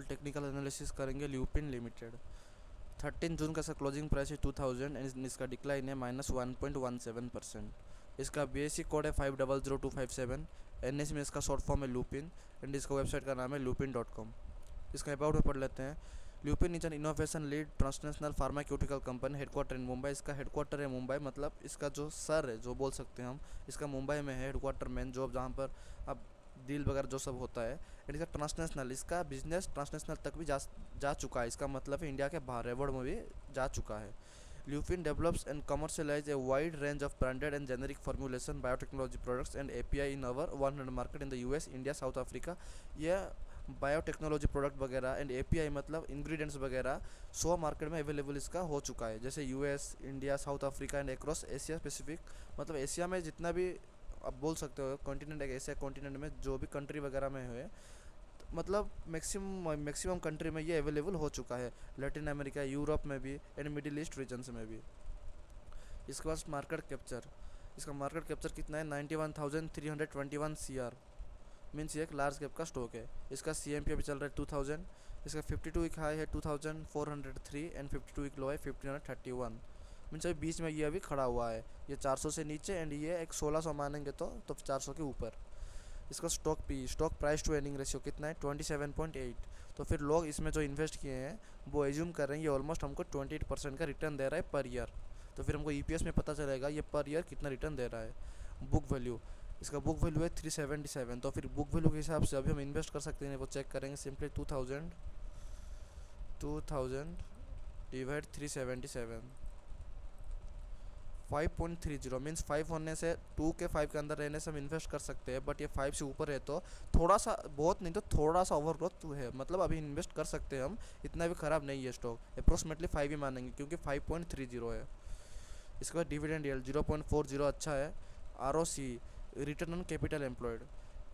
Technical analysis करेंगे lupin limited. 13 जून का इसका क्लोजिंग प्राइस है 2000 एंड इसका डिक्लाइन है -1.17%। इसका बेसिक कोड है 500257। एन में इसका शॉर्ट फॉर्म है लूपिन एंड इसका वेबसाइट का नाम है lupin.com। इसका अबाउट में पढ़ लेते हैं। Lupin is an innovation lead transnational pharmaceutical company headquarter in Mumbai. इसका हेडक्वार्टर है मुंबई, मतलब इसका जो सर है जो बोल सकते हैं हम, इसका मुंबई में है हेडक्वार्टर मेन जॉब, जहाँ पर अब डील वगैरह जो सब होता है। एंड इसका ट्रांसनेशनल, इसका बिजनेस ट्रांसनेशनल तक भी जा चुका है। इसका मतलब है इंडिया के बाहर एवॉर्ड में भी जा चुका है। Lupin develops and commercializes a wide range of branded and generic formulation biotechnology products and API in over 100 market in the US, India, South Africa। यह बायोटेक्नोलॉजी प्रोडक्ट वगैरह एंड API मतलब इंग्रेडिएंट्स वगैरह 100 market में available इसका हो चुका है, जैसे US, India, south Africa and across Asia Pacific. मतलब एशिया में जितना भी आप बोल सकते हो कॉन्टिनेंट है, एशिया कॉन्टिनेंट में जो भी कंट्री वगैरह में है, मतलब मैक्सिमम कंट्री में ये अवेलेबल हो चुका है। लैटिन अमेरिका, यूरोप में भी एंड मिडिल ईस्ट रीजन्स में भी। इसके बाद मार्केट कैप्चर, इसका मार्केट कैप्चर कितना है 91,321 CR, मीन्स ये एक लार्ज कैप का स्टॉक है। इसका CMP अभी चल रहा है 2000। इसका 52 वीक हाई है 2403 एंड 52 वीक लो है 1531, मीन्स अभी बीच में ये अभी खड़ा हुआ है। ये 400 से नीचे एंड ये एक 1600 मानेंगे तो 400 के ऊपर। इसका stock price to earning ratio कितना है 27.8। तो फिर लोग इसमें जो इन्वेस्ट किए हैं वो एज्यूम कर रहे हैं ये ऑलमोस्ट हमको 28% का रिटर्न दे रहा है पर ईयर। तो फिर हमको EPS में पता चलेगा ये पर ईयर कितना रिटर्न दे रहा है। बुक वैल्यू, इसका बुक वैल्यू है 377। तो फिर बुक वैल्यू के हिसाब से अभी हम इन्वेस्ट कर सकते हैं, वो चेक करेंगे सिंपली 2000 डिवाइड 377, 5.30 मीन्स 5 होने से 2 के 5 के अंदर रहने से हम इन्वेस्ट कर सकते हैं। बट ये 5 से ऊपर है तो थोड़ा सा, बहुत नहीं तो थोड़ा सा ओवर ग्रोथ है, मतलब अभी इन्वेस्ट कर सकते हैं हम, इतना भी ख़राब नहीं है स्टॉक। अप्रोक्सीमेटली 5 ही मानेंगे क्योंकि 5.30 है। इसके बाद डिविडेंड यील्ड 0.40 अच्छा है। ROC, return on capital employed,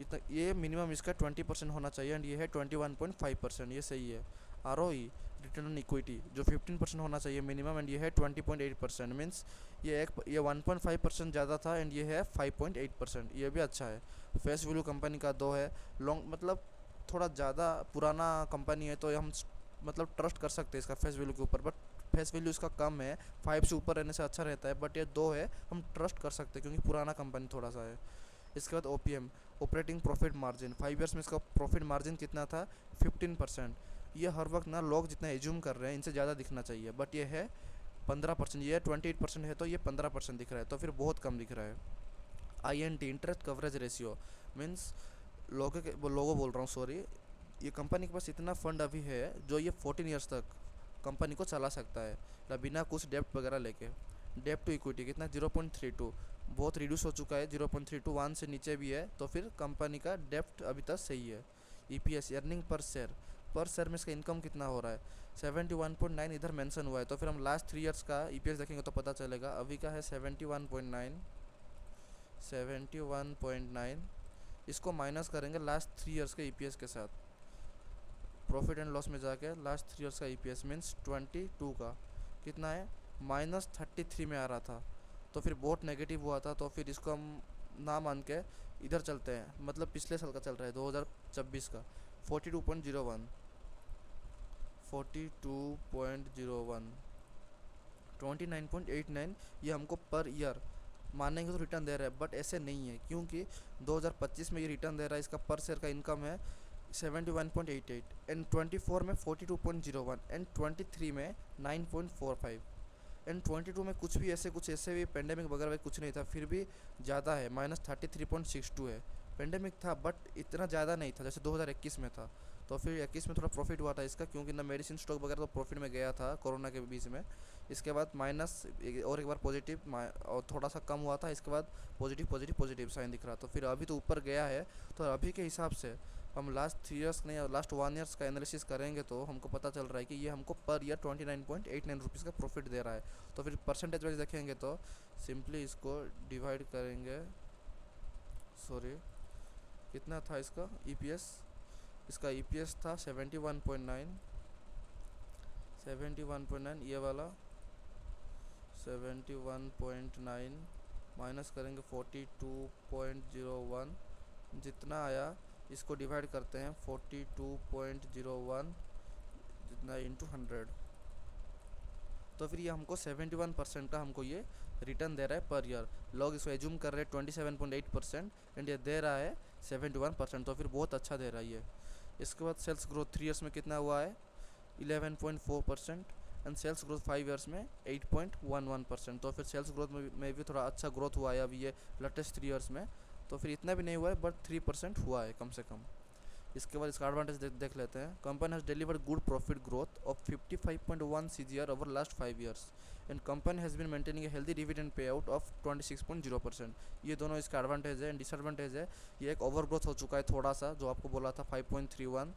इतना ये मिनिमम इसका 20% होना चाहिए एंड ये है 21.5%, ये सही है। ROE, रिटर्न ऑन इक्विटी, जो 15% होना चाहिए मिनिमम एंड ये है 20.8%, मीन्स ये 1.5% ज़्यादा था एंड ये है 5.8%, ये भी अच्छा है। फेस वैल्यू कंपनी का 2 है। लॉन्ग मतलब थोड़ा ज़्यादा पुराना कंपनी है तो हम मतलब ट्रस्ट कर सकते हैं इसका फेस वैल्यू के ऊपर, बट फेस वैल्यू इसका कम है, 5 से ऊपर रहने से अच्छा रहता है। बट ये 2 है, हम ट्रस्ट कर सकते हैं क्योंकि पुराना कंपनी थोड़ा सा है। इसके बाद OPM, operating profit margin, 5 years में इसका प्रॉफिट मार्जिन कितना था 15%। ये हर वक्त ना लोग जितना एज्यूम कर रहे हैं इनसे ज़्यादा दिखना चाहिए, बट ये है 15%, ये 28% है तो ये 15% दिख रहा है, तो फिर बहुत कम दिख रहा है। INT, interest coverage ratio, means लोगों बोल रहा हूँ सॉरी, ये कंपनी के पास इतना फंड अभी है जो ये 14 ईयर्स तक कंपनी को चला सकता है बिना कुछ डेप्ट वगैरह लेके। डेप्ट टू इक्विटी कितना 0.32, बहुत रिड्यूस हो चुका है, 0.32, 1 से नीचे भी है, तो फिर कंपनी का डेप्ट अभी तक सही है। EPS, अर्निंग पर शेयर में इसका इनकम कितना हो रहा है 71.9 इधर मेंशन हुआ है, तो फिर हम लास्ट 3 ईयर्स का EPS देखेंगे तो पता चलेगा। अभी का है 71.9, इसको माइनस करेंगे लास्ट 3 ईयर्स के EPS के साथ, प्रॉफिट एंड लॉस में जाके लास्ट 3 ईयर्स का EPS मीन्स 22 का कितना है -33 में आ रहा था, तो फिर बहुत नेगेटिव हुआ था। तो फिर इसको हम ना मान के इधर चलते हैं, मतलब पिछले साल का चल रहा है 2024 का 42.01, 29.89, ये हमको पर ईयर मानेंगे तो रिटर्न दे रहा है, बट ऐसे नहीं है क्योंकि 2025 में ये रिटर्न दे रहा है। इसका पर शेयर का इनकम है 71.88 एंड 24 में 42.01 एंड 23 में 9.45 एंड 22 में कुछ ऐसे भी पेंडेमिक वगैरह कुछ नहीं था, फिर भी ज़्यादा है, -33.62 है। पेंडेमिक था बट इतना ज़्यादा नहीं था जैसे 2021 में था। तो फिर 21 में थोड़ा प्रॉफिट हुआ था इसका, क्योंकि ना मेडिसिन स्टॉक वगैरह तो प्रॉफिट में गया था कोरोना के बीच में। इसके बाद माइनस और एक बार पॉजिटिव और थोड़ा सा कम हुआ था, इसके बाद पॉजिटिव साइन दिख रहा। तो फिर अभी तो ऊपर गया है, तो अभी के हिसाब से हम लास्ट 3 ईयर्स नहीं लास्ट 1 ईयर्स का एनालिसिस करेंगे तो हमको पता चल रहा है कि ये हमको पर ईयर 29.89 रुपीज़ का प्रॉफिट दे रहा है। तो फिर परसेंटेज वाइज देखेंगे तो सिंपली इसको डिवाइड करेंगे, सॉरी कितना था इसका EPS, इसका EPS था 71.9, ये वाला 71.9 माइनस करेंगे 42.01, जितना आया इसको डिवाइड करते हैं 42.01 जितना इंटू 100, तो फिर ये हमको 71% का हमको ये रिटर्न दे रहा है पर ईयर। लोग इसको एज्यूम कर रहे हैं 27.8% एंड ये दे रहा है 71%, तो फिर बहुत अच्छा दे रहा है ये। इसके बाद सेल्स ग्रोथ 3 ईयर्स में कितना हुआ है 11.4% एंड सेल्स ग्रोथ 5 ईयर्स में 8.11%, तो फिर सेल्स ग्रोथ में भी थोड़ा अच्छा ग्रोथ हुआ है अभी ये लेटेस्ट 3 ईयर्स में। तो फिर इतना भी नहीं हुआ है बट 3% हुआ है कम से कम। इसके बाद इसका एडवांटेज देख लेते हैं। Company has delivered good profit growth of 55.1 CAGR over last 5 years and company has been maintaining a healthy dividend pay out of 26.0%। ये दोनों इसका एडवांटेज है एंड डिसएडवांटेज है। ये एक ओवर ग्रोथ हो चुका है थोड़ा सा, जो आपको बोला था 5.31,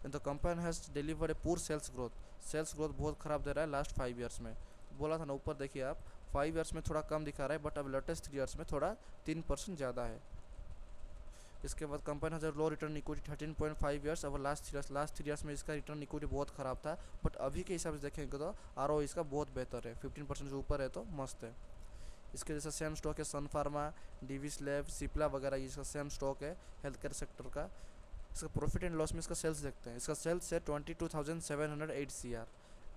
and the company has delivered a poor sales growth बहुत ख़राब दे रहा है लास्ट 5 ईयर्स में। बोला था ना ऊपर, देखिए आप 5 ईयर्स में थोड़ा कम दिखा रहा है बट अब लेटेस्ट 3 ईयर्स में थोड़ा 3% ज़्यादा है। इसके बाद company has low return equity 13.5 years और लास्ट 3 ईयर्स में इसका रिटर्न इक्विटी बहुत ख़राब था, बट अभी के हिसाब से देखेंगे तो ROE इसका बहुत बेहतर है, 15% से ऊपर है तो मस्त है। इसके जैसा सेम स्टॉक है सन फार्मा, डिविस लैब, सिप्ला वगैरह, ये इसका सेम स्टॉक है हेल्थ केयर सेक्टर का। इसका प्रॉफिट एंड लॉस में इसका सेल्स देखते हैं। इसका सेल्स है 22,708 CR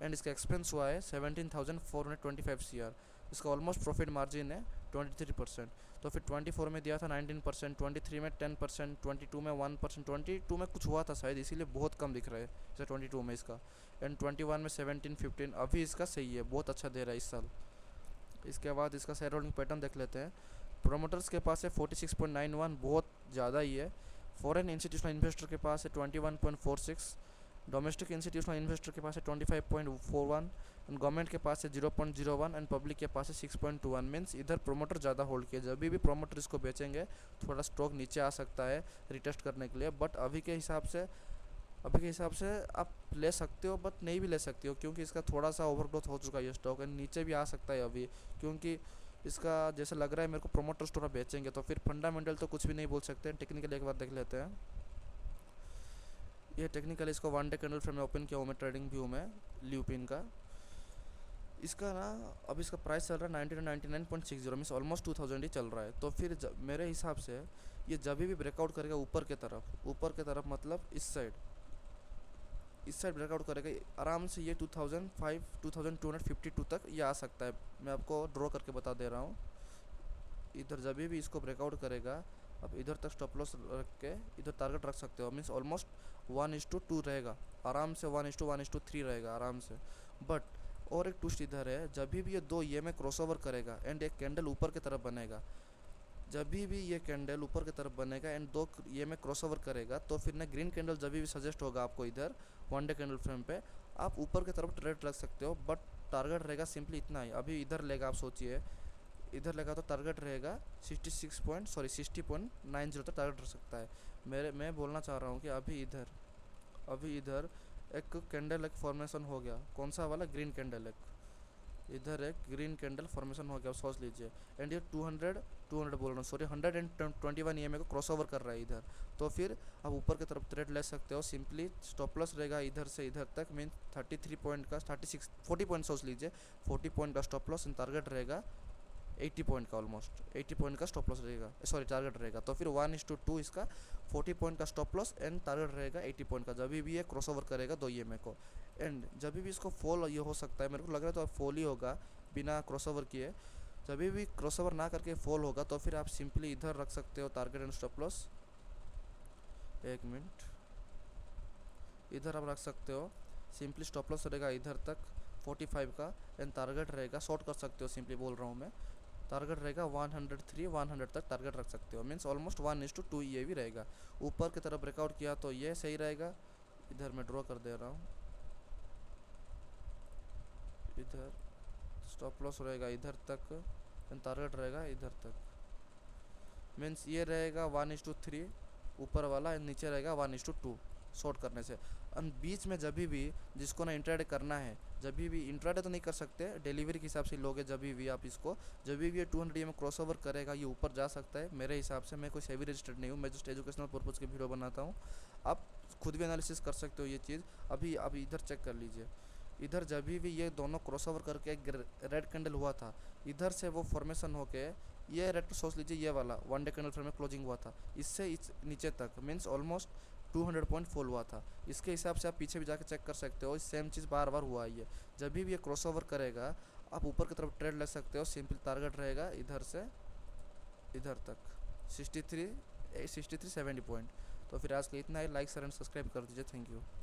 एंड इसका एक्सपेंस हुआ है 17,425 CR। इसका ऑलमोस्ट प्रॉफिट मार्जिन है 23%। तो फिर 24 में दिया था 19%, 23 में 10%, 22 में 1%, 22 में कुछ हुआ था शायद इसीलिए बहुत कम दिख रहा है जैसे 22 में इसका, एंड 21 में 17, 15 अभी इसका सही है, बहुत अच्छा दे रहा है इस साल। इसके बाद इसका शेयर होल्डिंग पैटर्न देख लेते हैं। प्रोमोटर्स के पास है 46.91, बहुत ज़्यादा ही है। फॉरेन इंस्टीट्यूशनल इन्वेस्टर के पास है 21.46, डोमेस्टिक इंस्टीट्यूशनल इन्वेस्टर के पास है 25.41 एंड गवर्नमेंट के पास है 0.01 एंड पब्लिक के पास है 6.21। मीन्स इधर प्रोमोटर ज़्यादा होल्ड किया। जब भी प्रोमोटर इसको बेचेंगे थोड़ा स्टॉक नीचे आ सकता है रिटेस्ट करने के लिए, बट अभी के हिसाब से आप ले सकते हो बट नहीं भी ले सकते हो, क्योंकि इसका थोड़ा सा ओवरग्रोथ हो चुका है ये स्टॉक एंड नीचे भी आ सकता है अभी, क्योंकि इसका जैसे लग रहा है मेरे को प्रोमोटर्स थोड़ा बेचेंगे। तो फिर फंडामेंटल तो कुछ भी नहीं बोल सकते। टेक्निकल एक बार देख लेते हैं। ये टेक्निकल इसको 1 डे कैंडल फ्रेम में ओपन किया हुआ मैं ट्रेडिंग व्यू में ल्यूपिन का। इसका ना अब इसका प्राइस चल रहा है 99.60 मीन्स ऑलमोस्ट 2000 ही चल रहा है। तो फिर मेरे हिसाब से ये जब भी ब्रेकआउट करेगा ऊपर के तरफ मतलब इस साइड ब्रेकआउट करेगा आराम से, ये 2252 तक ये आ सकता है। मैं आपको ड्रॉ करके बता दे रहा हूँ। इधर जब भी इसको ब्रेकआउट करेगा, अब इधर तक स्टॉप लॉस रख के इधर टारगेट रख सकते हो, मीन्स ऑलमोस्ट 1:2 रहेगा आराम से, 1:3 रहेगा आराम से। बट और एक ट्विस्ट इधर है, जब भी ये दो EMA क्रॉसओवर करेगा एंड एक कैंडल ऊपर की तरफ बनेगा, जब भी ये कैंडल ऊपर की तरफ बनेगा एंड 2 EMA क्रॉसओवर करेगा, तो फिर ना ग्रीन कैंडल जब भी सजेस्ट होगा आपको इधर 1 डे कैंडल फ्रेम पे, आप ऊपर की तरफ ट्रेड रख सकते हो। बट टारगेट रहेगा सिंपली इतना ही। अभी इधर लेगा, आप सोचिए इधर लगा तो टारगेट रहेगा 60.90 तक टारगेट रख सकता है। मैं बोलना चाह रहा हूँ कि अभी इधर एक कैंडल एक फॉर्मेशन हो गया, कौन सा वाला, ग्रीन कैंडल, एक इधर एक ग्रीन कैंडल फॉर्मेशन हो गया, सोच लीजिए। एंड ये 200 बोल रहा हूँ सॉरी 121 EMA को क्रॉसओवर कर रहा है इधर। तो फिर आप ऊपर की तरफ ट्रेड ले सकते हो। सिंपली स्टॉप लॉस रहेगा इधर से इधर तक, मीन 33 पॉइंट का 40 पॉइंट सोच लीजिए, 40 पॉइंट का स्टॉप लॉस एंड टारगेट रहेगा 80 पॉइंट का, ऑलमोस्ट 80 पॉइंट का स्टॉप लॉस रहेगा, सॉरी टारगेट रहेगा। तो फिर 1:2 इसका 40 पॉइंट का स्टॉप लॉस एंड टारगेट रहेगा 80 पॉइंट का, जब भी ये क्रॉसओवर करेगा 2 EMA को। एंड जब भी इसको फॉल ये हो सकता है, मेरे को लग रहा है तो फॉल ही होगा बिना क्रॉसओवर किए। जब भी क्रॉसओवर ना करके फॉल होगा तो फिर आप सिंपली इधर रख सकते हो टारगेट एंड स्टॉप लॉस। एक मिनट, इधर आप रख सकते हो सिंपली, स्टॉप लॉस रहेगा इधर तक 45 का एंड टारगेट रहेगा, शॉर्ट कर सकते हो सिंपली बोल रहा हूँ मैं, टारगेट रहेगा 100 तक टारगेट रख सकते हो, मीन्स ऑलमोस्ट 1:2 ये भी रहेगा। ऊपर की तरफ ब्रेकआउट किया तो ये सही रहेगा। इधर मैं ड्रॉ कर दे रहा हूँ, इधर स्टॉप लॉस रहेगा इधर तक एंड टारगेट रहेगा इधर तक, मीन्स ये रहेगा 1:3 ऊपर वाला एंड नीचे रहेगा 1:2 शॉर्ट करने से। एंड बीच में जब भी जिसको ना इंट्राडे करना है, जब भी इंट्राडे तो नहीं कर सकते, डिलीवरी के हिसाब से लोगे, जब भी आप इसको जब भी ये 200 EMA क्रॉसओवर करेगा ये ऊपर जा सकता है मेरे हिसाब से। मैं कोई सेवी रजिस्टर्ड नहीं हूँ, मैं जस्ट एजुकेशनल पर्पज़ की वीडियो बनाता हूँ, आप खुद भी एनालिसिस कर सकते हो ये चीज़। अभी इधर चेक कर लीजिए, इधर जब भी ये दोनों क्रॉसओवर करके एक रेड कैंडल हुआ था, इधर से वो फॉर्मेशन होके ये रेक्टर सोच लीजिए, ये वाला 1 डे कैंडल फ्रेम में क्लोजिंग हुआ था, इससे इस नीचे तक मीन्स ऑलमोस्ट 200 पॉइंट फॉल हुआ था। इसके हिसाब से आप पीछे भी जाके चेक कर सकते हो, सेम चीज़ बार बार हुआ है। जब भी ये क्रॉसओवर करेगा आप ऊपर की तरफ ट्रेड ले सकते हो। सिंपल टारगेट रहेगा इधर से इधर तक 63 70 पॉइंट। तो फिर आज के इतना ही, लाइक शेयर एंड सब्सक्राइब कर दीजिए। Thank you.